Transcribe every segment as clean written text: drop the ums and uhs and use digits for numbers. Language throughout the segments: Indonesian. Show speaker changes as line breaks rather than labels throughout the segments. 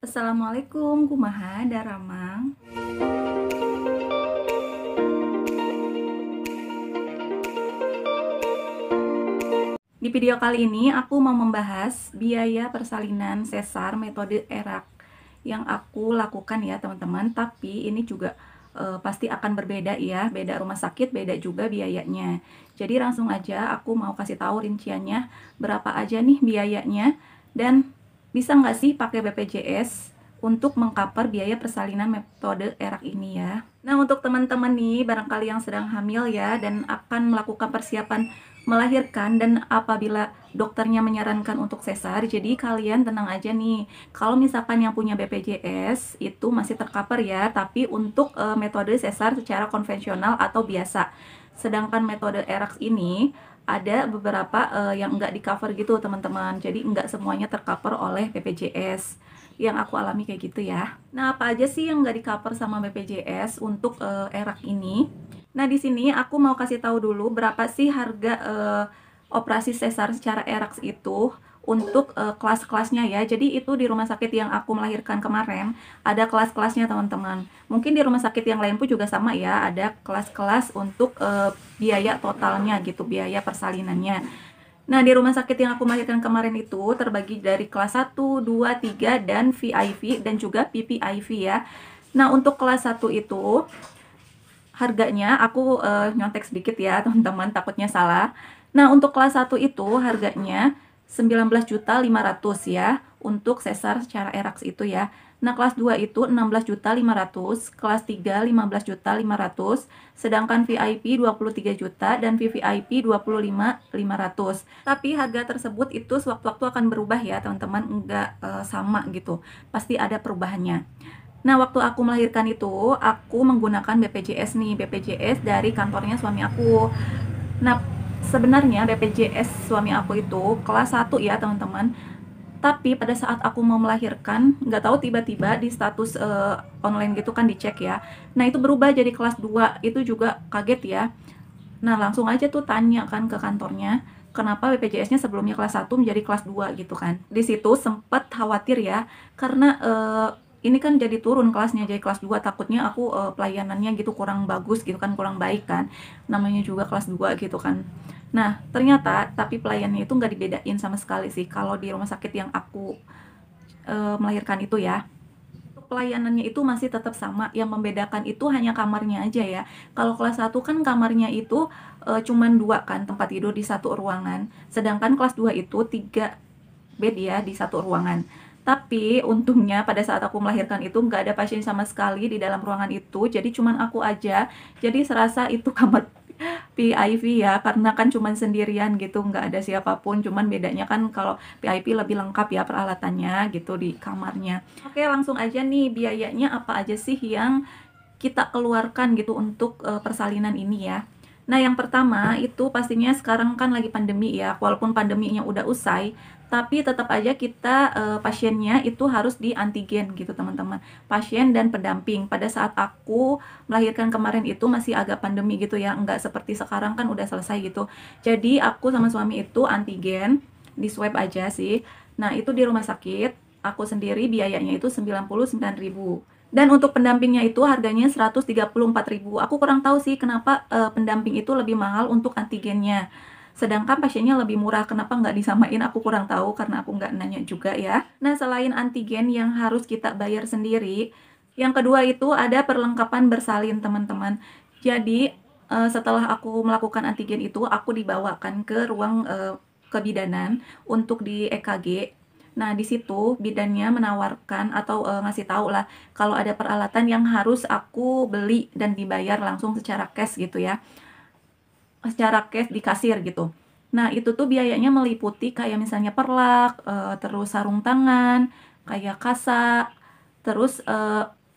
Assalamualaikum, kumaha daramang. Di video kali ini aku mau membahas biaya persalinan sesar metode ERAK yang aku lakukan ya teman-teman. Tapi ini juga pasti akan berbeda ya, beda rumah sakit, beda juga biayanya. Jadi langsung aja aku mau kasih tahu rinciannya berapa aja nih biayanya, dan bisa nggak sih pakai BPJS untuk mengcover biaya persalinan metode ERAK ini ya. Nah, untuk teman-teman nih barangkali yang sedang hamil ya dan akan melakukan persiapan melahirkan, dan apabila dokternya menyarankan untuk sesar, jadi kalian tenang aja nih. Kalau misalkan yang punya BPJS itu masih tercover ya, tapi untuk metode sesar secara konvensional atau biasa. Sedangkan metode ERAK ini ada beberapa yang enggak di cover gitu teman-teman. Jadi enggak semuanya tercover oleh BPJS. Yang aku alami kayak gitu ya. Nah, apa aja sih yang enggak di cover sama BPJS untuk ERAK ini? Nah, di sini aku mau kasih tahu dulu berapa sih harga operasi sesar secara ERAK itu untuk kelas-kelasnya ya. Jadi itu di rumah sakit yang aku melahirkan kemarin ada kelas-kelasnya teman-teman. Mungkin di rumah sakit yang lain pun juga sama ya, ada kelas-kelas untuk biaya totalnya gitu, biaya persalinannya. Nah, di rumah sakit yang aku melahirkan kemarin itu terbagi dari kelas 1, 2, 3, dan VIP dan juga PPIV ya. Nah, untuk kelas 1 itu harganya aku nyontek sedikit ya teman-teman, takutnya salah. Nah, untuk kelas 1 itu harganya 19.500.000 ya untuk sesar secara ERAK itu ya. Nah, kelas 2 itu 16.500.000, kelas 3 15.500.000, sedangkan VIP 23 juta dan VVIP 25.500. Tapi harga tersebut itu sewaktu-waktu akan berubah ya teman-teman, enggak sama gitu. Pasti ada perubahannya. Nah, waktu aku melahirkan itu, aku menggunakan BPJS nih, BPJS dari kantornya suami aku. Nah, sebenarnya BPJS suami aku itu kelas 1 ya, teman-teman. Tapi pada saat aku mau melahirkan, nggak tahu tiba-tiba di status online gitu kan dicek ya. Nah, itu berubah jadi kelas 2, itu juga kaget ya. Nah, langsung aja tuh tanya kan ke kantornya, kenapa BPJS-nya sebelumnya kelas 1 menjadi kelas 2 gitu kan. Di situ sempat khawatir ya, karena ini kan jadi turun kelasnya jadi kelas 2, takutnya aku pelayanannya gitu kurang bagus gitu kan, kurang baik kan. Namanya juga kelas 2 gitu kan. Nah, ternyata tapi pelayanannya itu nggak dibedain sama sekali sih kalau di rumah sakit yang aku melahirkan itu ya. Pelayanannya itu masih tetap sama, yang membedakan itu hanya kamarnya aja ya. Kalau kelas 1 kan kamarnya itu cuman 2 kan tempat tidur di satu ruangan, sedangkan kelas 2 itu 3 bed ya di satu ruangan. Tapi untungnya pada saat aku melahirkan itu nggak ada pasien sama sekali di dalam ruangan itu, jadi cuman aku aja. Jadi serasa itu kamar PIV ya, karena kan cuman sendirian gitu, nggak ada siapapun. Cuman bedanya kan kalau PIV lebih lengkap ya peralatannya gitu di kamarnya. Oke, langsung aja nih, biayanya apa aja sih yang kita keluarkan gitu untuk persalinan ini ya. Nah, yang pertama itu pastinya sekarang kan lagi pandemi ya. Walaupun pandeminya udah usai, tapi tetap aja kita pasiennya itu harus di antigen gitu teman-teman. Pasien dan pendamping. Pada saat aku melahirkan kemarin itu masih agak pandemi gitu ya, nggak seperti sekarang kan udah selesai gitu. Jadi aku sama suami itu antigen, di swab aja sih. Nah, itu di rumah sakit. Aku sendiri biayanya itu 99.000. Dan untuk pendampingnya itu harganya 134.000. Aku kurang tahu sih kenapa pendamping itu lebih mahal untuk antigennya. Sedangkan pasiennya lebih murah, kenapa nggak disamain aku kurang tahu karena aku nggak nanya juga ya. Nah, selain antigen yang harus kita bayar sendiri, yang kedua itu ada perlengkapan bersalin teman-teman. Jadi setelah aku melakukan antigen itu, aku dibawakan ke ruang kebidanan untuk di EKG. Nah, di situ bidannya menawarkan atau ngasih tahu lah kalau ada peralatan yang harus aku beli dan dibayar langsung secara cash gitu ya. Secara cash di kasir gitu. Nah, itu tuh biayanya meliputi kayak misalnya perlak, terus sarung tangan, kayak kasa, terus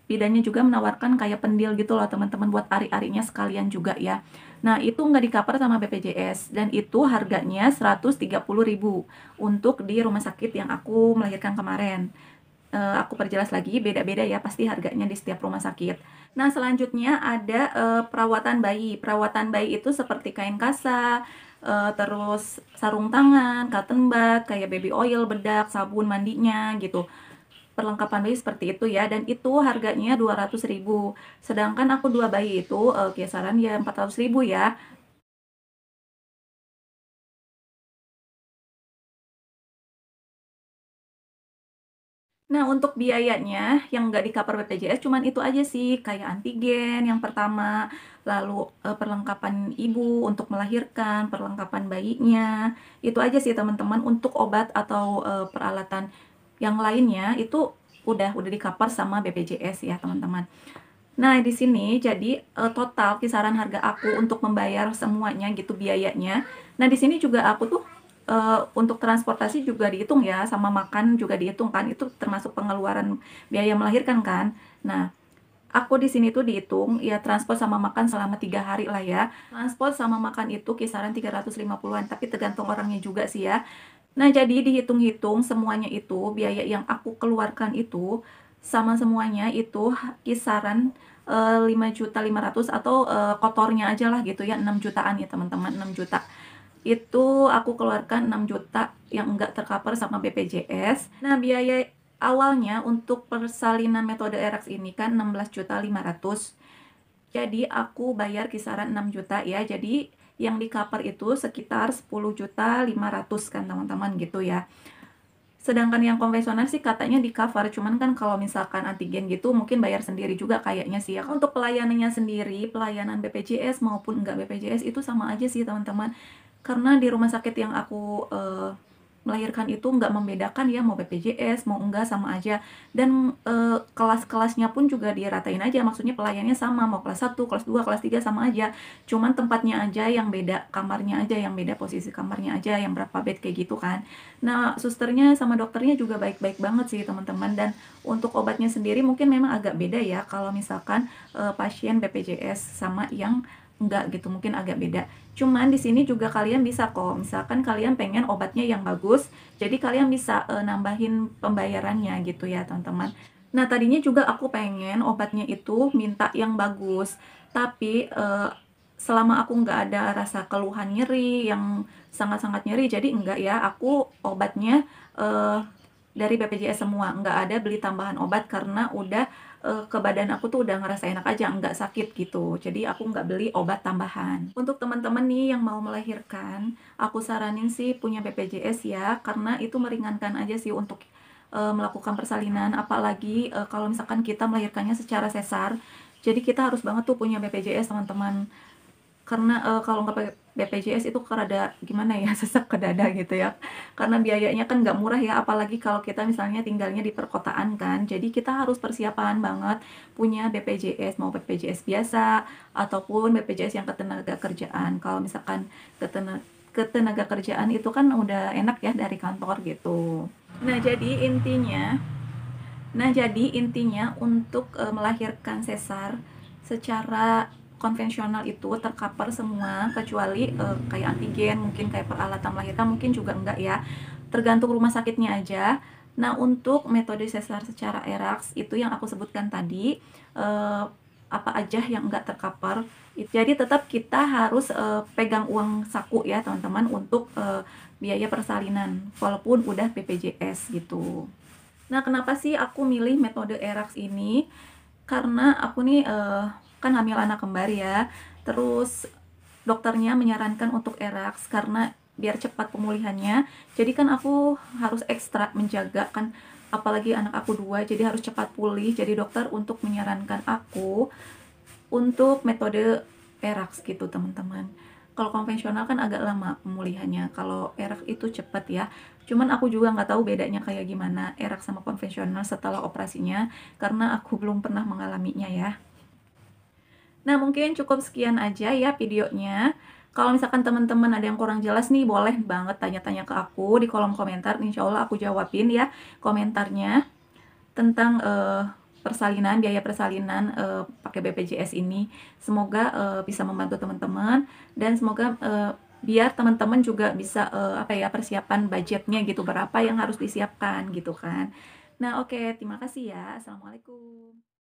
bidannya juga menawarkan kayak pendil gitu loh teman-teman, buat ari-arinya sekalian juga ya. Nah, itu nggak di-cover sama BPJS, dan itu harganya 130.000 untuk di rumah sakit yang aku melahirkan kemarin. Aku perjelas lagi, beda-beda ya pasti harganya di setiap rumah sakit. Nah, selanjutnya ada perawatan bayi. Perawatan bayi itu seperti kain kasa, terus sarung tangan, cotton bud, kayak baby oil, bedak, sabun mandinya gitu. perlengkapan bayi seperti itu ya, dan itu harganya 200.000. Sedangkan aku 2 bayi itu kisaran ya 400.000 ya. Nah, untuk biayanya yang nggak di-cover BPJS cuman itu aja sih, kayak antigen yang pertama, lalu perlengkapan ibu untuk melahirkan, perlengkapan bayinya, itu aja sih teman-teman. Untuk obat atau peralatan yang lainnya itu udah di-cover sama BPJS ya teman-teman. Nah, di sini jadi total kisaran harga aku untuk membayar semuanya gitu biayanya. Nah, di sini juga aku tuh untuk transportasi juga dihitung ya, sama makan juga dihitung kan, itu termasuk pengeluaran biaya melahirkan kan. Nah, aku di sini tuh dihitung ya transport sama makan selama 3 hari lah ya. Transport sama makan itu kisaran 350-an, tapi tergantung orangnya juga sih ya. Nah, jadi dihitung-hitung semuanya itu, biaya yang aku keluarkan itu, sama semuanya itu kisaran 5.500.000 atau kotornya aja lah gitu ya, 6 jutaan ya teman-teman, 6 juta. Itu aku keluarkan 6 juta yang enggak tercover sama BPJS. Nah, biaya awalnya untuk persalinan metode ERAX ini kan 16.500.000. Jadi aku bayar kisaran 6 juta ya. Jadi yang di cover itu sekitar 10.500.000 kan teman-teman gitu ya. Sedangkan yang konvensional sih katanya di cover, cuman kan kalau misalkan antigen gitu mungkin bayar sendiri juga kayaknya sih ya. Untuk pelayanannya sendiri, pelayanan BPJS maupun enggak BPJS itu sama aja sih teman-teman. Karena di rumah sakit yang aku melahirkan itu nggak membedakan ya mau BPJS mau enggak sama aja, dan kelas-kelasnya pun juga diratain aja, maksudnya pelayannya sama, mau kelas 1, kelas 2, kelas 3 sama aja, cuman tempatnya aja yang beda, kamarnya aja yang beda, posisi kamarnya aja yang berapa bed kayak gitu kan. Nah, susternya sama dokternya juga baik-baik banget sih teman-teman, dan untuk obatnya sendiri mungkin memang agak beda ya kalau misalkan pasien BPJS sama yang enggak gitu, mungkin agak beda. Cuman di sini juga kalian bisa kok, misalkan kalian pengen obatnya yang bagus, jadi kalian bisa nambahin pembayarannya gitu ya teman-teman. Nah, tadinya juga aku pengen obatnya itu minta yang bagus, tapi selama aku nggak ada rasa keluhan nyeri yang sangat-sangat nyeri, jadi enggak ya, aku obatnya dari BPJS semua, nggak ada beli tambahan obat karena udah ke badan aku tuh udah ngerasa enak aja, nggak sakit gitu. Jadi aku nggak beli obat tambahan. Untuk teman-teman nih yang mau melahirkan, aku saranin sih punya BPJS ya, karena itu meringankan aja sih untuk melakukan persalinan. Apalagi kalau misalkan kita melahirkannya secara sesar, jadi kita harus banget tuh punya BPJS teman-teman. Karena kalau nggak pakai BPJS itu rada gimana ya, sesak ke dada gitu ya. Karena biayanya kan nggak murah ya, apalagi kalau kita misalnya tinggalnya di perkotaan kan. Jadi kita harus persiapan banget punya BPJS, mau BPJS biasa ataupun BPJS yang ketenaga kerjaan. Kalau misalkan ketenaga kerjaan itu kan udah enak ya dari kantor gitu. Nah, jadi intinya untuk melahirkan sesar secara konvensional itu tercover semua kecuali kayak antigen, mungkin kayak peralatan melahirkan mungkin juga enggak ya. Tergantung rumah sakitnya aja. Nah, untuk metode sesar secara ERAX itu yang aku sebutkan tadi, apa aja yang enggak tercover. Jadi tetap kita harus pegang uang saku ya teman-teman untuk biaya persalinan walaupun udah BPJS gitu. Nah, kenapa sih aku milih metode ERAX ini? Karena aku nih kan hamil anak kembar ya. Terus dokternya menyarankan untuk ERAX karena biar cepat pemulihannya. Jadi kan aku harus ekstra menjaga kan, apalagi anak aku 2, jadi harus cepat pulih. Jadi dokter untuk menyarankan aku untuk metode ERAX gitu teman-teman. Kalau konvensional kan agak lama pemulihannya, kalau ERAX itu cepet ya. Cuman aku juga nggak tahu bedanya kayak gimana ERAX sama konvensional setelah operasinya, karena aku belum pernah mengalaminya ya. Nah, mungkin cukup sekian aja ya videonya. Kalau misalkan teman-teman ada yang kurang jelas nih, boleh banget tanya-tanya ke aku di kolom komentar. Insya Allah aku jawabin ya komentarnya tentang persalinan, biaya persalinan pakai BPJS ini. Semoga bisa membantu teman-teman, dan semoga biar teman-teman juga bisa apa ya, persiapan budgetnya gitu, berapa yang harus disiapkan gitu kan. Nah, oke, terima kasih ya. Assalamualaikum.